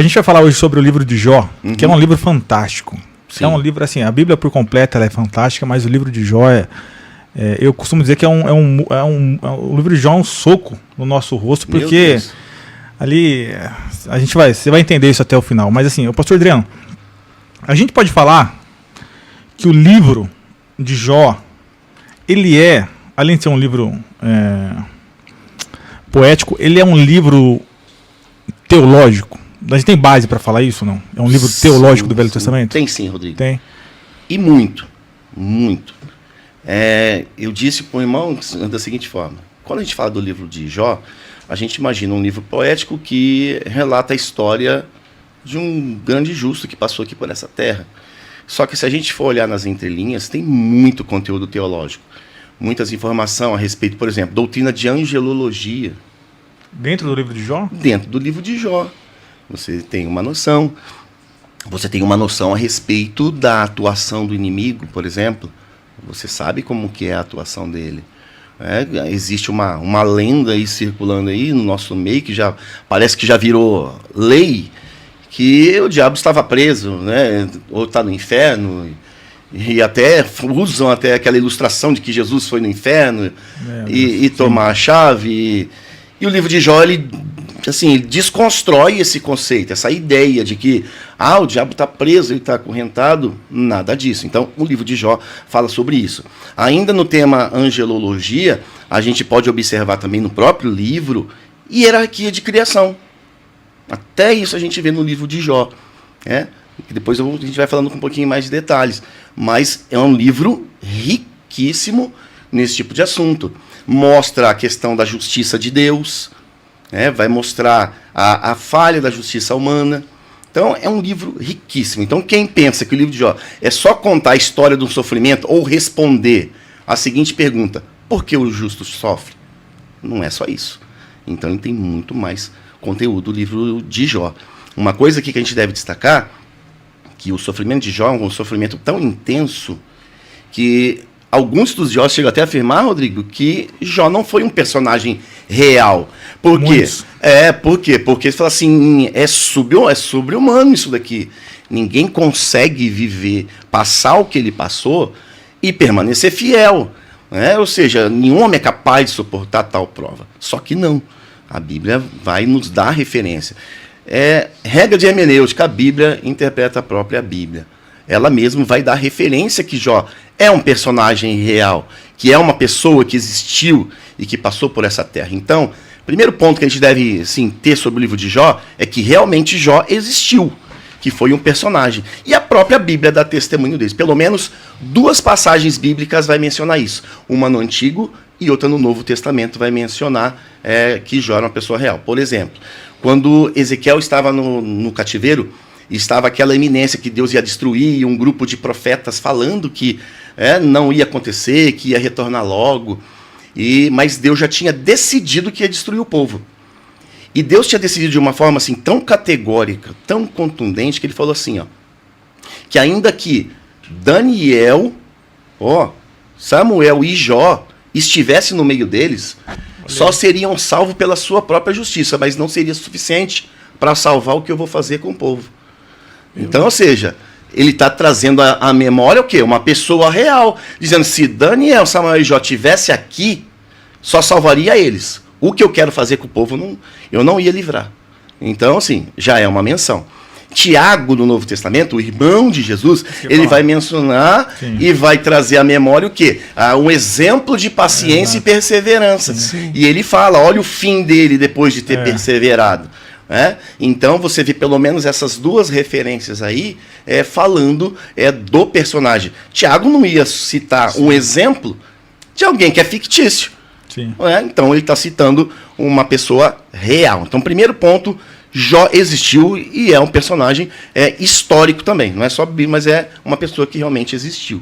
A gente vai falar hoje sobre o livro de Jó, que é um livro fantástico. Sim. É um livro assim, a Bíblia por completa ela é fantástica, mas o livro de Jó eu costumo dizer que o livro de Jó é um soco no nosso rosto, porque ali você vai entender isso até o final. Mas assim, o pastor Adriano, a gente pode falar que o livro de Jó, ele além de ser um livro poético, ele é um livro teológico. A gente tem base para falar isso, não? É um livro teológico do Velho Testamento? Tem sim, Rodrigo. Tem. E muito, muito. Eu disse para o irmão da seguinte forma: quando a gente fala do livro de Jó, a gente imagina um livro poético que relata a história de um grande justo que passou aqui por essa terra. Só que se a gente for olhar nas entrelinhas, tem muito conteúdo teológico. Muitas informações a respeito, por exemplo, doutrina de angelologia. Dentro do livro de Jó? Dentro do livro de Jó. Você tem uma noção. Você tem uma noção a respeito da atuação do inimigo, por exemplo. Você sabe como que é a atuação dele. Existe uma lenda aí circulando aí no nosso meio, que já parece que já virou lei, que o diabo estava preso, né? Ou está no inferno. E até usam até aquela ilustração de que Jesus foi no inferno e tomar a chave. E o livro de Jó, ele desconstrói esse conceito, essa ideia de que o diabo está preso, ele está acorrentado. Nada disso. Então, o livro de Jó fala sobre isso. Ainda no tema angelologia, a gente pode observar também no próprio livro hierarquia de criação. Até isso a gente vê no livro de Jó. Depois a gente vai falando com um pouquinho mais de detalhes. Mas é um livro riquíssimo nesse tipo de assunto. Mostra a questão da justiça de Deus, vai mostrar a falha da justiça humana. Então, é um livro riquíssimo. Então, quem pensa que o livro de Jó é só contar a história do sofrimento ou responder a seguinte pergunta: por que o justo sofre? Não é só isso. Então, ele tem muito mais conteúdo, o livro de Jó. Uma coisa aqui que a gente deve destacar, que o sofrimento de Jó é um sofrimento tão intenso que alguns estudiosos chegam até a afirmar, Rodrigo, que Jó não foi um personagem real. Por quê? Por quê? Porque eles falam assim, é sobre-humano isso daqui. Ninguém consegue viver, passar o que ele passou e permanecer fiel. Ou seja, nenhum homem é capaz de suportar tal prova. Só que não. A Bíblia vai nos dar referência. Regra de hermenêutica, a Bíblia interpreta a própria Bíblia. Ela mesma vai dar referência que Jó é um personagem real, que é uma pessoa que existiu e que passou por essa terra. Então, primeiro ponto que a gente deve ter sobre o livro de Jó é que realmente Jó existiu, que foi um personagem. E a própria Bíblia dá testemunho dele. Pelo menos 2 passagens bíblicas vai mencionar isso. Uma no Antigo e outra no Novo Testamento vai mencionar que Jó era uma pessoa real. Por exemplo, quando Ezequiel estava no cativeiro, estava aquela eminência que Deus ia destruir, um grupo de profetas falando que não ia acontecer, que ia retornar logo. Mas Deus já tinha decidido que ia destruir o povo. E Deus tinha decidido de uma forma assim tão categórica, tão contundente, que ele falou assim, que ainda que Daniel, Samuel e Jó estivessem no meio deles, só seriam salvos pela sua própria justiça, mas não seria suficiente para salvar o que eu vou fazer com o povo. Então, ou seja, ele está trazendo à memória o quê? Uma pessoa real, dizendo, se Daniel, Samuel e Jó estivessem aqui, só salvaria eles. O que eu quero fazer com o povo, eu não ia livrar. Então, assim, já é uma menção. Tiago, no Novo Testamento, o irmão de Jesus, ele vai mencionar e vai trazer à memória o quê? Um exemplo de paciência e perseverança. Sim. E ele fala, olha o fim dele depois de ter perseverado. Então, você vê pelo menos essas 2 referências aí falando do personagem. Tiago não ia citar um exemplo de alguém que é fictício. Sim. Então, ele está citando uma pessoa real. Então, primeiro ponto, Jó existiu e é um personagem histórico também. Não é só Bíblia, mas é uma pessoa que realmente existiu.